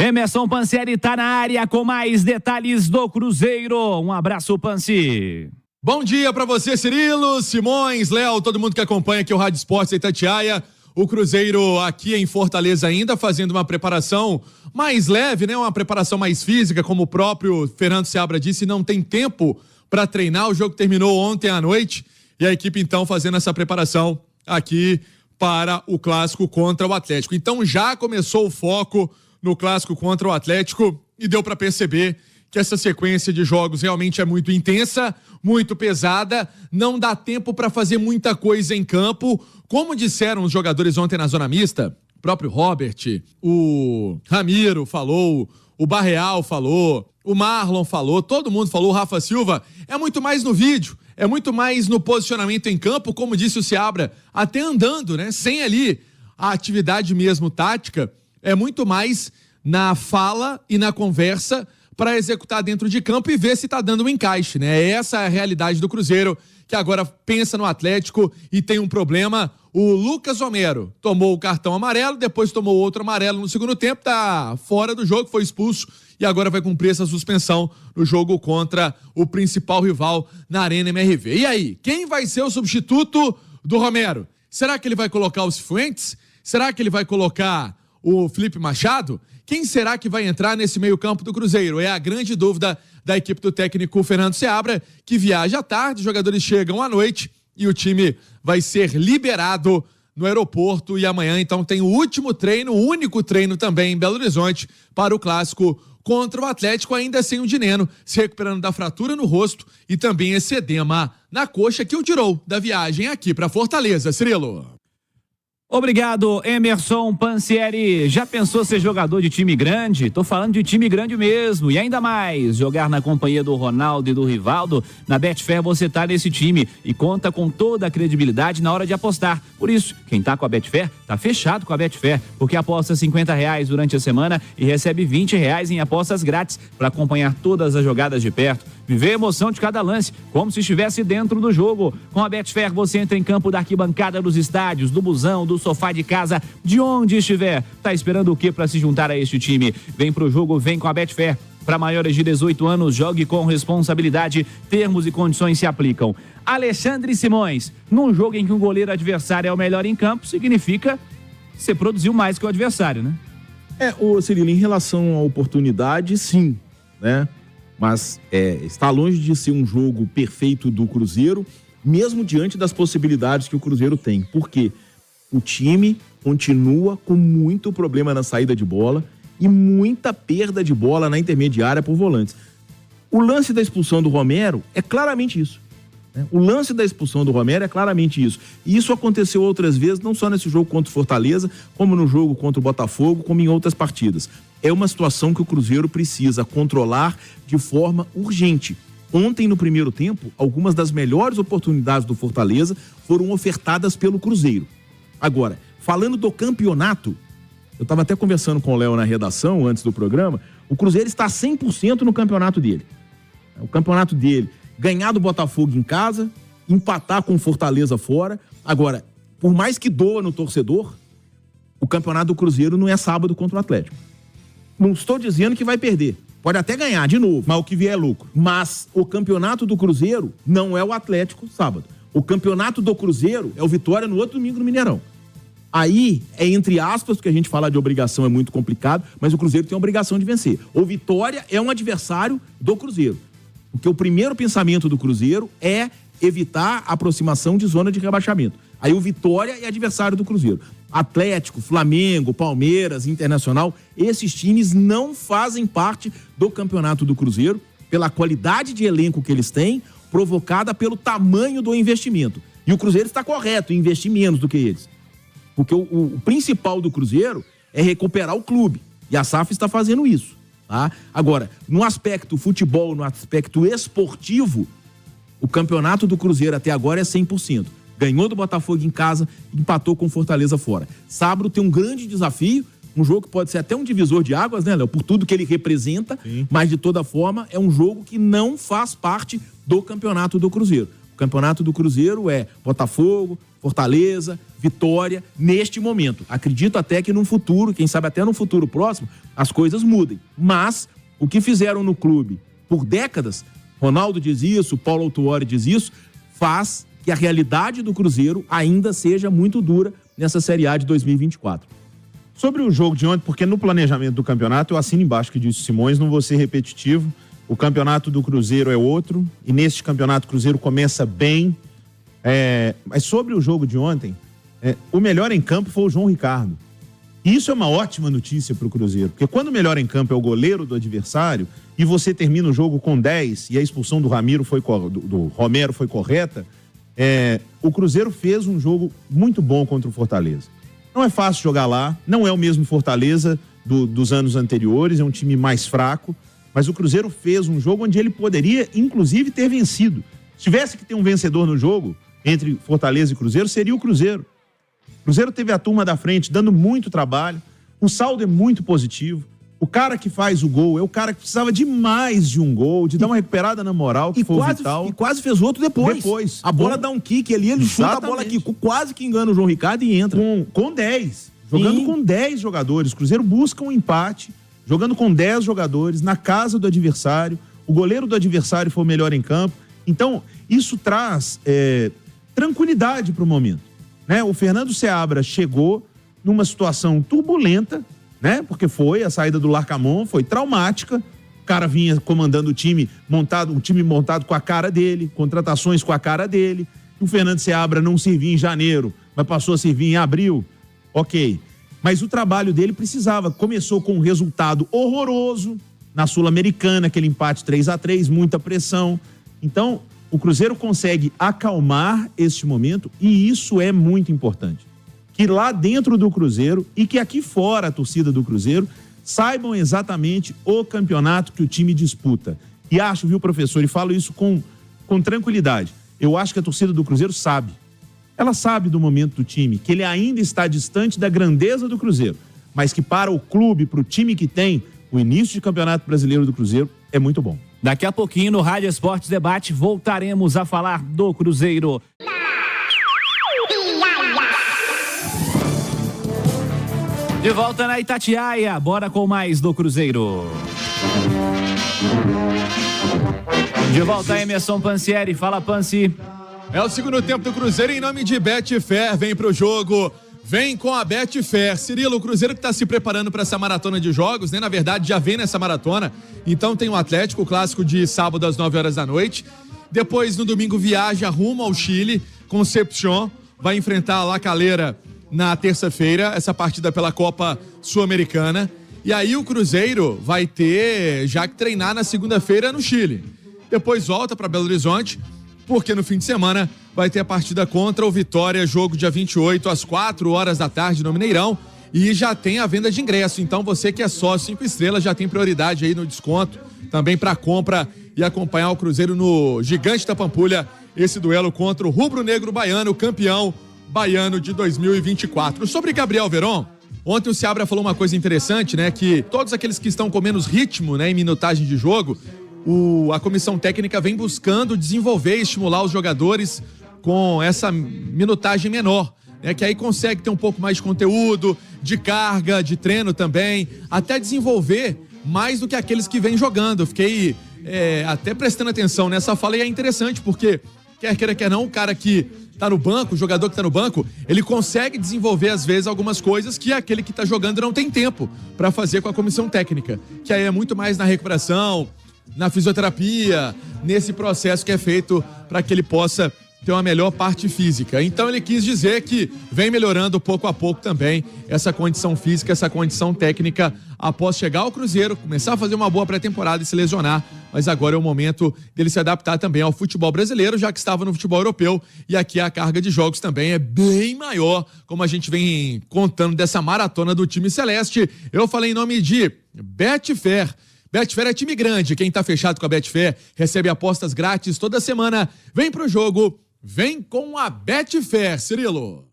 Emerson Pansieri tá na área com mais detalhes do Cruzeiro. Um abraço, Pansi. Bom dia pra você, Cirilo, Simões, Léo, todo mundo que acompanha aqui o Rádio Esportes Itatiaia. O Cruzeiro aqui em Fortaleza ainda fazendo uma preparação mais leve, né? Uma preparação mais física, como o próprio Fernando Seabra disse, não tem tempo para treinar. O jogo terminou ontem à noite e a equipe então fazendo essa preparação aqui para o clássico contra o Atlético. Então já começou o foco no clássico contra o Atlético e deu para perceber que essa sequência de jogos realmente é muito intensa, muito pesada, não dá tempo para fazer muita coisa em campo. Como disseram os jogadores ontem na zona mista, o próprio Robert, o Ramiro falou, o Barreal falou, o Marlon falou, todo mundo falou, o Rafa Silva, é muito mais no vídeo, é muito mais no posicionamento em campo, como disse o Seabra, até andando, né? Sem ali a atividade mesmo tática, é muito mais na fala e na conversa para executar dentro de campo e ver se tá dando um encaixe, né? Essa é a realidade do Cruzeiro, que agora pensa no Atlético e tem um problema. O Lucas Homero tomou o cartão amarelo, depois tomou outro amarelo no segundo tempo, tá fora do jogo, foi expulso e agora vai cumprir essa suspensão no jogo contra o principal rival na Arena MRV. E aí, quem vai ser o substituto do Romero? Será que ele vai colocar o Cifuentes? Será que ele vai colocar o Felipe Machado? Quem será que vai entrar nesse meio-campo do Cruzeiro? É a grande dúvida da equipe do técnico Fernando Seabra, que viaja à tarde, os jogadores chegam à noite e o time vai ser liberado no aeroporto. E amanhã, então, tem o último treino, o único treino também em Belo Horizonte para o clássico contra o Atlético, ainda sem o Dineno, se recuperando da fratura no rosto e também esse edema na coxa que o tirou da viagem aqui para Fortaleza. Cirilo. Obrigado, Emerson Pansieri. Já pensou ser jogador de time grande? Tô falando de time grande mesmo. E ainda mais, jogar na companhia do Ronaldo e do Rivaldo. Na Betfair você tá nesse time e conta com toda a credibilidade na hora de apostar. Por isso, quem tá com a Betfair, tá fechado com a Betfair, porque aposta R$50 durante a semana e recebe R$20 em apostas grátis para acompanhar todas as jogadas de perto. Viver a emoção de cada lance, como se estivesse dentro do jogo. Com a Betfair você entra em campo da arquibancada dos estádios, do busão, do sofá de casa, de onde estiver. Tá esperando o quê para se juntar a este time? Vem pro jogo, vem com a Betfair. Para maiores de 18 anos, jogue com responsabilidade. Termos e condições se aplicam. Alexandre Simões, num jogo em que um goleiro adversário é o melhor em campo, significa que você produziu mais que o adversário, né? Cirilo, em relação à oportunidade, sim, né? Mas está longe de ser um jogo perfeito do Cruzeiro, mesmo diante das possibilidades que o Cruzeiro tem. Por quê? O time continua com muito problema na saída de bola e muita perda de bola na intermediária por volantes. O lance da expulsão do Romero é claramente isso. O lance da expulsão do Romero é claramente isso. E isso aconteceu outras vezes, não só nesse jogo contra o Fortaleza, como no jogo contra o Botafogo, como em outras partidas. É uma situação que o Cruzeiro precisa controlar de forma urgente. Ontem, no primeiro tempo, algumas das melhores oportunidades do Fortaleza foram ofertadas pelo Cruzeiro. Agora, falando do campeonato, eu estava até conversando com o Léo na redação, antes do programa, o Cruzeiro está 100% no campeonato dele. O campeonato dele, ganhar do Botafogo em casa, empatar com o Fortaleza fora. Agora, por mais que doa no torcedor, o campeonato do Cruzeiro não é sábado contra o Atlético. Não estou dizendo que vai perder. Pode até ganhar de novo. Mas o que vier é lucro. Mas o campeonato do Cruzeiro não é o Atlético sábado. O campeonato do Cruzeiro é o Vitória no outro domingo no Mineirão. Aí, entre aspas, porque a gente falar de obrigação é muito complicado, mas o Cruzeiro tem a obrigação de vencer. O Vitória é um adversário do Cruzeiro. Porque o primeiro pensamento do Cruzeiro é evitar a aproximação de zona de rebaixamento. Aí o Vitória é adversário do Cruzeiro. Atlético, Flamengo, Palmeiras, Internacional, esses times não fazem parte do campeonato do Cruzeiro pela qualidade de elenco que eles têm, provocada pelo tamanho do investimento. E o Cruzeiro está correto em investir menos do que eles. Porque o principal do Cruzeiro é recuperar o clube. E a SAF está fazendo isso. Tá? Agora, no aspecto futebol, no aspecto esportivo, o campeonato do Cruzeiro até agora é 100%. Ganhou do Botafogo em casa, empatou com o Fortaleza fora. Sábado tem um grande desafio, um jogo que pode ser até um divisor de águas, né, Léo? Por tudo que ele representa, sim. Mas de toda forma é um jogo que não faz parte do campeonato do Cruzeiro. O O campeonato do Cruzeiro é Botafogo, Fortaleza, Vitória, neste momento. Acredito até que no futuro, quem sabe até no futuro próximo, as coisas mudem. Mas o que fizeram no clube por décadas, Ronaldo diz isso, Paulo Autuori diz isso, faz que a realidade do Cruzeiro ainda seja muito dura nessa Série A de 2024. Sobre o jogo de ontem, porque no planejamento do campeonato, eu assino embaixo que disse Simões, não vou ser repetitivo. O campeonato do Cruzeiro é outro, e neste campeonato o Cruzeiro começa bem. Mas sobre o jogo de ontem, o melhor em campo foi o João Ricardo. E isso é uma ótima notícia para o Cruzeiro, porque quando o melhor em campo é o goleiro do adversário, e você termina o jogo com 10, e a expulsão do Romero foi correta, o Cruzeiro fez um jogo muito bom contra o Fortaleza. Não é fácil jogar lá, não é o mesmo Fortaleza dos anos anteriores, é um time mais fraco, mas o Cruzeiro fez um jogo onde ele poderia, inclusive, ter vencido. Se tivesse que ter um vencedor no jogo, entre Fortaleza e Cruzeiro, seria o Cruzeiro. O Cruzeiro teve a turma da frente dando muito trabalho, o saldo é muito positivo. O cara que faz o gol é o cara que precisava de mais de um gol, de dar uma recuperada na moral, que foi vital. E quase fez outro depois. A bola dá um kick ali, ele chuta a bola aqui, quase que engana o João Ricardo e entra. Com 10. Jogando com 10 jogadores. O Cruzeiro busca um empate, jogando com 10 jogadores, na casa do adversário. O goleiro do adversário foi o melhor em campo. Então, isso traz tranquilidade para o momento. Né? O Fernando Seabra chegou numa situação turbulenta, né? Porque a saída do Larcamon foi traumática. O cara vinha comandando o time montado com a cara dele, contratações com a cara dele. O Fernando Seabra não servia em janeiro, mas passou a servir em abril. Ok. Mas o trabalho dele precisava. Começou com um resultado horroroso na Sul-Americana, aquele empate 3-3, muita pressão. Então, o Cruzeiro consegue acalmar este momento e isso é muito importante. Que lá dentro do Cruzeiro e que aqui fora a torcida do Cruzeiro saibam exatamente o campeonato que o time disputa. E acho, viu, professor, e falo isso com tranquilidade, eu acho que a torcida do Cruzeiro sabe. Ela sabe do momento do time, que ele ainda está distante da grandeza do Cruzeiro, mas que para o clube, para o time que tem, o início de campeonato brasileiro do Cruzeiro é muito bom. Daqui a pouquinho no Rádio Esportes Debate voltaremos a falar do Cruzeiro. De volta na Itatiaia, bora com mais do Cruzeiro. De volta Emerson Pansieri, fala Pansi. É o segundo tempo do Cruzeiro em nome de Betfair, vem pro jogo. Vem com a Betfair. Cirilo, o Cruzeiro que está se preparando para essa maratona de jogos, né? Na verdade, já vem nessa maratona. Então tem o Atlético, o clássico de sábado às 9 horas da noite. Depois, no domingo, viaja rumo ao Chile. Concepción vai enfrentar a La Calera na terça-feira, essa partida pela Copa Sul-Americana. E aí o Cruzeiro vai ter já que treinar na segunda-feira no Chile. Depois volta para Belo Horizonte, porque no fim de semana vai ter a partida contra o Vitória, jogo dia 28 às 4 horas da tarde no Mineirão, e já tem a venda de ingresso, então você que é sócio 5 estrelas já tem prioridade aí no desconto, também para compra e acompanhar o Cruzeiro no Gigante da Pampulha, esse duelo contra o rubro-negro baiano, campeão baiano de 2024. Sobre Gabriel Veron, ontem o Seabra falou uma coisa interessante, né, que todos aqueles que estão com menos ritmo, né, em minutagem de jogo, a comissão técnica vem buscando desenvolver e estimular os jogadores com essa minutagem menor, né? Que aí consegue ter um pouco mais de conteúdo, de carga, de treino também, até desenvolver mais do que aqueles que vêm jogando. Eu fiquei até prestando atenção nessa fala e é interessante porque, quer queira, quer não, o cara que tá no banco, o jogador que tá no banco, ele consegue desenvolver às vezes algumas coisas que aquele que tá jogando não tem tempo para fazer com a comissão técnica, que aí é muito mais na recuperação, na fisioterapia, nesse processo que é feito para que ele possa ter uma melhor parte física. Então ele quis dizer que vem melhorando pouco a pouco também essa condição física, essa condição técnica após chegar ao Cruzeiro, começar a fazer uma boa pré-temporada e se lesionar, mas agora é o momento dele se adaptar também ao futebol brasileiro, já que estava no futebol europeu, e aqui a carga de jogos também é bem maior, como a gente vem contando dessa maratona do time celeste. Eu falei em nome de Betfair. Betfair é time grande, quem tá fechado com a Betfair recebe apostas grátis toda semana. Vem pro jogo, vem com a Betfair, Cirilo.